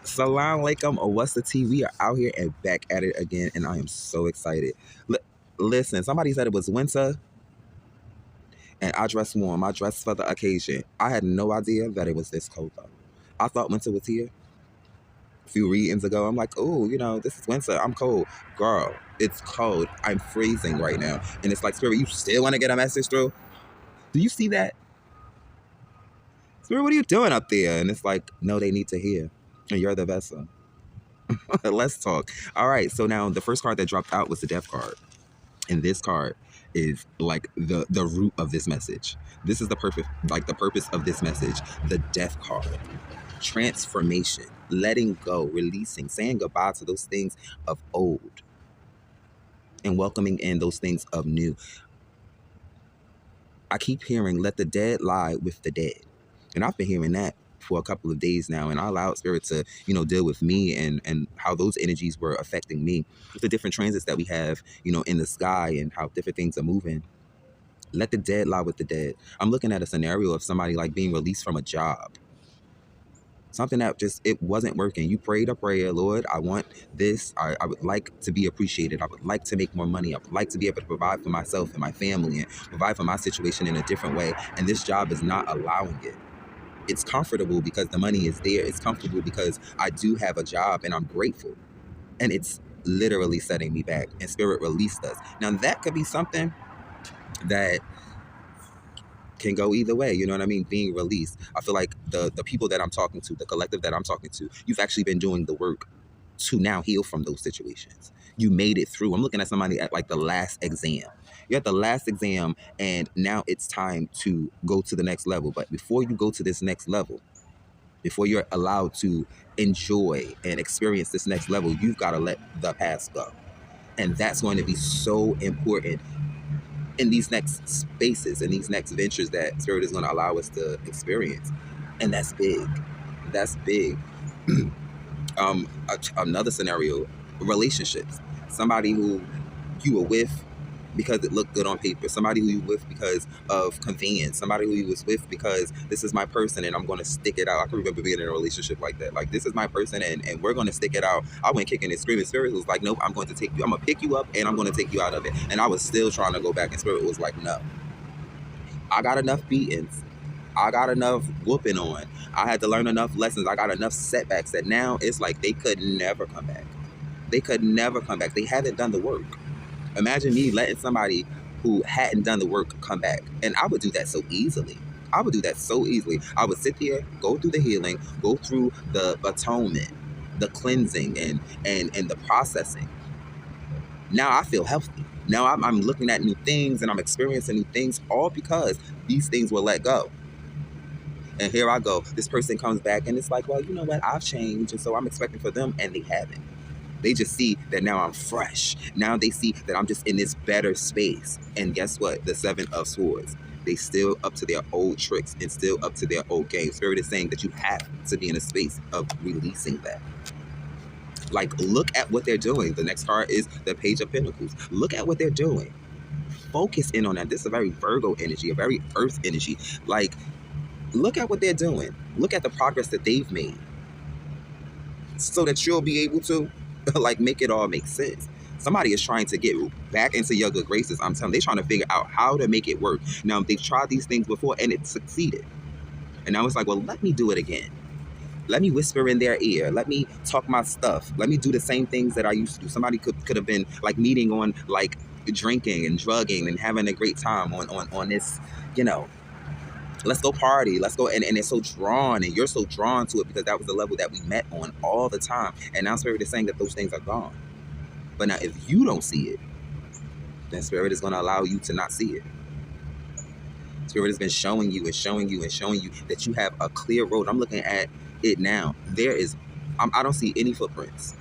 Salam alaikum, or what's the tea? We are out here and back at it again, and I am so excited. Listen, somebody said it was winter, and I dressed warm. I dressed for the occasion. I had no idea that it was this cold, though. I thought winter was here a few readings ago. I'm like, oh, this is winter. I'm cold. Girl, it's cold. I'm freezing right now. And it's like, Spirit, you still want to get a message through? Do you see that? Spirit, what are you doing up there? And it's like, no, they need to hear. And you're the vessel. Let's talk. All right. So now the first card that dropped out was the death card. And this card is like the root of this message. This is the purpose of this message. The death card. Transformation. Letting go, releasing, saying goodbye to those things of old and welcoming in those things of new. I keep hearing, let the dead lie with the dead. And I've been hearing that for a couple of days now, and I allowed Spirit to, deal with me and how those energies were affecting me with the different transits that we have, in the sky and how different things are moving. Let the dead lie with the dead. I'm looking at a scenario of somebody like being released from a job. Something that it wasn't working. You prayed a prayer, Lord, I want this. I would like to be appreciated. I would like to make more money. I would like to be able to provide for myself and my family and provide for my situation in a different way. And this job is not allowing it. It's comfortable because the money is there. It's comfortable because I do have a job and I'm grateful. And it's literally setting me back. And Spirit released us. Now that could be something that can go either way, you know what I mean? Being released. I feel like the people that I'm talking to, the collective that I'm talking to, you've actually been doing the work to now heal from those situations. You made it through. I'm looking at somebody at like the last exam. You're at the last exam and now it's time to go to the next level. But before you go to this next level, before you're allowed to enjoy and experience this next level, you've got to let the past go. And that's going to be so important in these next spaces and these next ventures that Spirit is going to allow us to experience. And that's big. That's big. Another scenario, relationships. Somebody who you were with because it looked good on paper. Somebody who you were with because of convenience. Somebody who you was with because this is my person and I'm going to stick it out. I can remember being in a relationship like that. Like, this is my person and we're going to stick it out. I went kicking and screaming. Spirit was like, nope, I'm going to take you. I'm going to pick you up and I'm going to take you out of it. And I was still trying to go back and Spirit was like, no. I got enough beatings. I got enough whooping on. I had to learn enough lessons. I got enough setbacks that now it's like they could never come back. They could never come back. They haven't done the work. Imagine me letting somebody who hadn't done the work come back. And I would do that so easily. I would do that so easily. I would sit there, go through the healing, go through the atonement, the cleansing, and the processing. Now I feel healthy. Now I'm looking at new things and I'm experiencing new things, all because these things were let go. And here I go. This person comes back and it's like, well, you know what? I've changed. And so I'm expecting for them, and they haven't. They just see that now I'm fresh. Now they see that I'm just in this better space. And guess what? The Seven of Swords. They still up to their old tricks and still up to their old games. Spirit is saying that you have to be in a space of releasing that. Like, look at what they're doing. The next card is the Page of Pentacles. Look at what they're doing. Focus in on that. This is a very Virgo energy, a very Earth energy. Like, look at what they're doing. Look at the progress that they've made so that you'll be able to like make it all make sense. Somebody is trying to get back into your good graces. I'm telling you, they're trying to figure out how to make it work. Now, they've tried these things before and it succeeded. And now it's like, well, let me do it again. Let me whisper in their ear. Let me talk my stuff. Let me do the same things that I used to do. Somebody could have been like meeting on like drinking and drugging and having a great time on this, let's go party, let's go. And it's so drawn, and you're so drawn to it because that was the level that we met on all the time. And now Spirit is saying that those things are gone. But now if you don't see it, then Spirit is going to allow you to not see it. Spirit has been showing you and showing you and showing you that you have a clear road. I'm looking at it now. I don't see any footprints.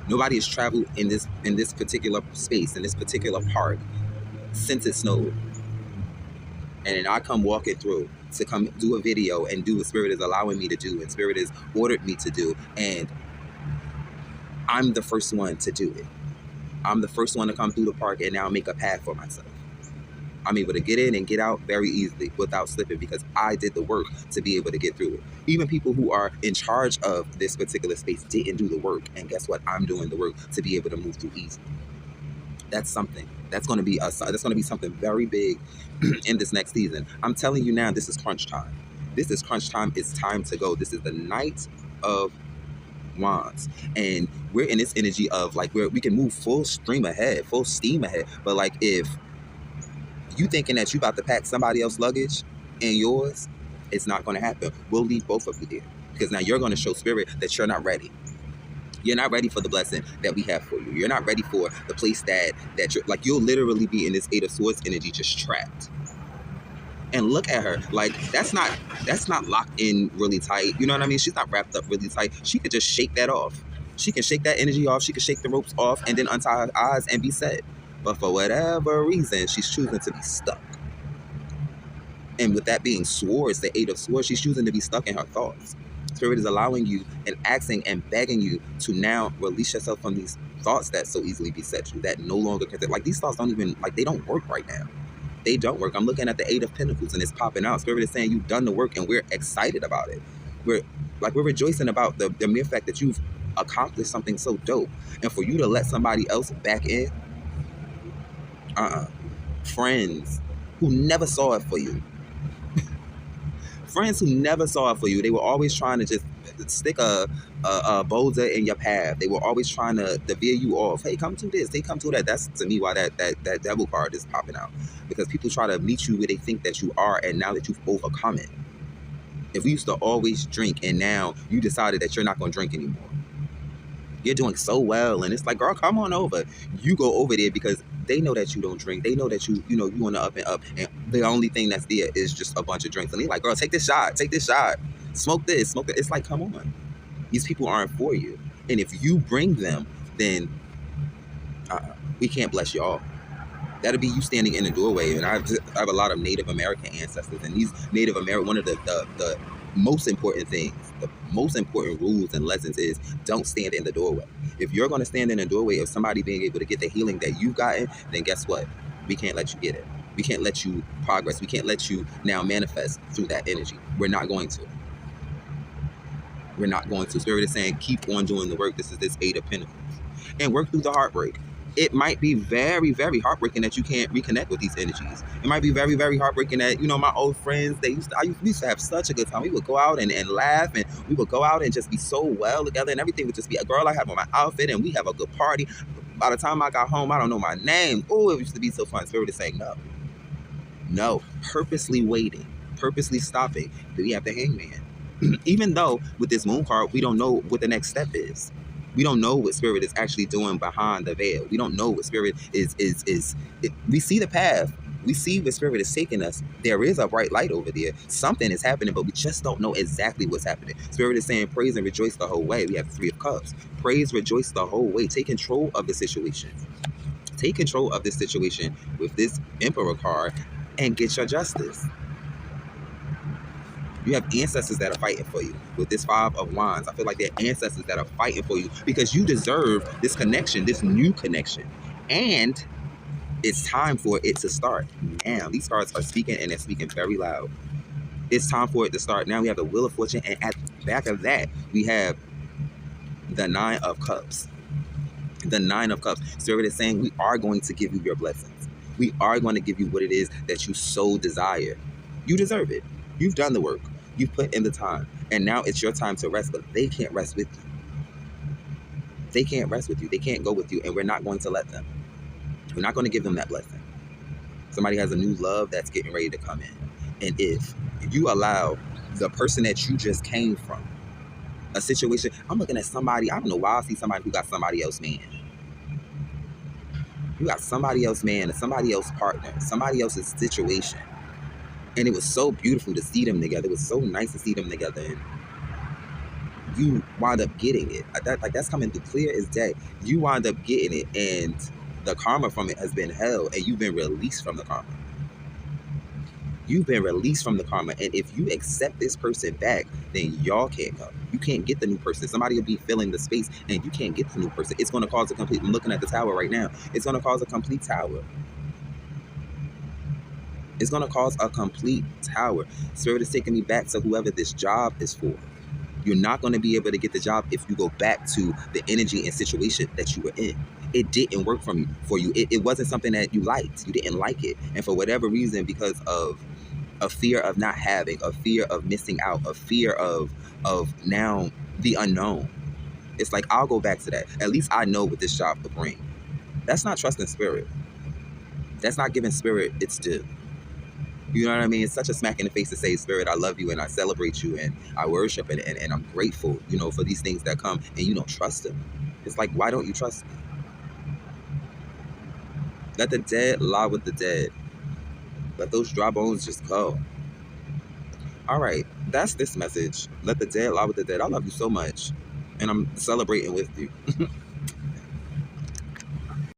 Nobody has traveled in this particular space, in this particular park since it snowed. And then I come walking through to come do a video and do what Spirit is allowing me to do and Spirit has ordered me to do. And I'm the first one to do it. I'm the first one to come through the park and now make a path for myself. I'm able to get in and get out very easily without slipping because I did the work to be able to get through it. Even people who are in charge of this particular space didn't do the work. And guess what? I'm doing the work to be able to move through easily. That's something. That's going to be something very big in this next season. I'm telling you now, this is crunch time. This is crunch time. It's time to go. This is the Knight of Wands, and we're in this energy of like where we can move full steam ahead. But like if you thinking that you about to pack somebody else's luggage and yours, it's not going to happen. We'll leave both of you there because now you're going to show spirit that you're not ready. You're not ready for the blessing that we have for you. You're not ready for the place that you're like. You'll literally be in this Eight of Swords energy, just trapped. And look at her, like that's not locked in really tight. You know what I mean? She's not wrapped up really tight. She could just shake that off. She can shake that energy off. She can shake the ropes off and then untie her eyes and be set. But for whatever reason, she's choosing to be stuck. And with that being swords, the Eight of Swords, she's choosing to be stuck in her thoughts. Spirit is allowing you and asking and begging you to now release yourself from these thoughts that so easily beset you, that no longer can, like these thoughts don't even, like they don't work right now. They don't work. I'm looking at the Eight of Pentacles and it's popping out. Spirit is saying you've done the work and we're excited about it. We're rejoicing about the mere fact that you've accomplished something so dope. And for you to let somebody else back in, friends who never saw it for you. Friends who never saw it for you. They were always trying to just stick a boulder in your path. They were always trying to veer you off. Hey, come to this. They come to that. That's to me why that devil card is popping out. Because people try to meet you where they think that you are, and now that you've overcome it. If we used to always drink and now you decided that you're not going to drink anymore. You're doing so well, and it's like, girl, come on over. You go over there because they know that you don't drink. They know that you on the up and up, and the only thing that's there is just a bunch of drinks. And they're like, girl, take this shot, smoke this, smoke that. It's like, come on, these people aren't for you. And if you bring them, then we can't bless y'all. That'll be you standing in the doorway. And I have a lot of Native American ancestors, and these Native American, one of the most important things, the most important rules and lessons is don't stand in the doorway. If you're going to stand in the doorway of somebody being able to get the healing that you've gotten, then guess what? We can't let you get it. We can't let you progress. We can't let you now manifest through that energy. We're not going to. We're not going to. Spirit is saying, keep on doing the work. This is this Eight of Pentacles. And work through the heartbreak. It might be very, very heartbreaking that you can't reconnect with these energies. It might be very, very heartbreaking that, my old friends, we used to have such a good time. We would go out and laugh, and we would go out and just be so well together, and everything would just be, a girl I have on my outfit, and we have a good party. By the time I got home, I don't know my name. Oh, it used to be so fun. Spirit is saying no. No. Purposely waiting. Purposely stopping. We have the Hangman. Even though with this Moon card, we don't know what the next step is. We don't know what Spirit is actually doing behind the veil. We don't know what Spirit is. We see the path. We see where Spirit is taking us. There is a bright light over there. Something is happening, but we just don't know exactly what's happening. Spirit is saying praise and rejoice the whole way. We have the Three of Cups. Praise, rejoice the whole way. Take control of the situation. Take control of this situation with this Emperor card and get your justice. You have ancestors that are fighting for you. With this Five of Wands, I feel like they're ancestors that are fighting for you because you deserve this connection, this new connection. And it's time for it to start now. These cards are speaking, and they're speaking very loud. It's time for it to start now. We have the Wheel of Fortune, and at the back of that, we have the Nine of Cups. The Nine of Cups. Spirit is saying we are going to give you your blessings. We are going to give you what it is that you so desire. You deserve it. You've done the work. You put in the time, and now it's your time to rest, but they can't rest with you. They can't rest with you. They can't go with you, and we're not going to let them. We're not going to give them that blessing. Somebody has a new love that's getting ready to come in. And if you allow the person that you just came from, a situation, I'm looking at somebody, I don't know why I see somebody who got somebody else man. You got somebody else man, and somebody else partner, somebody else's situation. And it was so beautiful to see them together. It was so nice to see them together. And you wind up getting it. That's coming through clear as day. You wind up getting it. And the karma from it has been held. And you've been released from the karma. You've been released from the karma. And if you accept this person back, then y'all can't come. You can't get the new person. Somebody will be filling the space, and you can't get the new person. It's going to cause a complete, I'm looking at the tower right now. It's going to cause a complete tower. It's going to cause a complete tower. Spirit is taking me back to whoever this job is for. You're not going to be able to get the job if you go back to the energy and situation that you were in. It didn't work for you. It wasn't something that you liked. You didn't like it. And for whatever reason, because of a fear of not having, a fear of missing out, a fear of now the unknown. It's like, I'll go back to that. At least I know what this job will bring. That's not trusting spirit. That's not giving spirit its due. You know what I mean? It's such a smack in the face to say, Spirit, I love you and I celebrate you and I worship and I'm grateful, for these things that come, and you don't trust him. It's like, why don't you trust me? Let the dead lie with the dead. Let those dry bones just go. All right, that's this message. Let the dead lie with the dead. I love you so much, and I'm celebrating with you.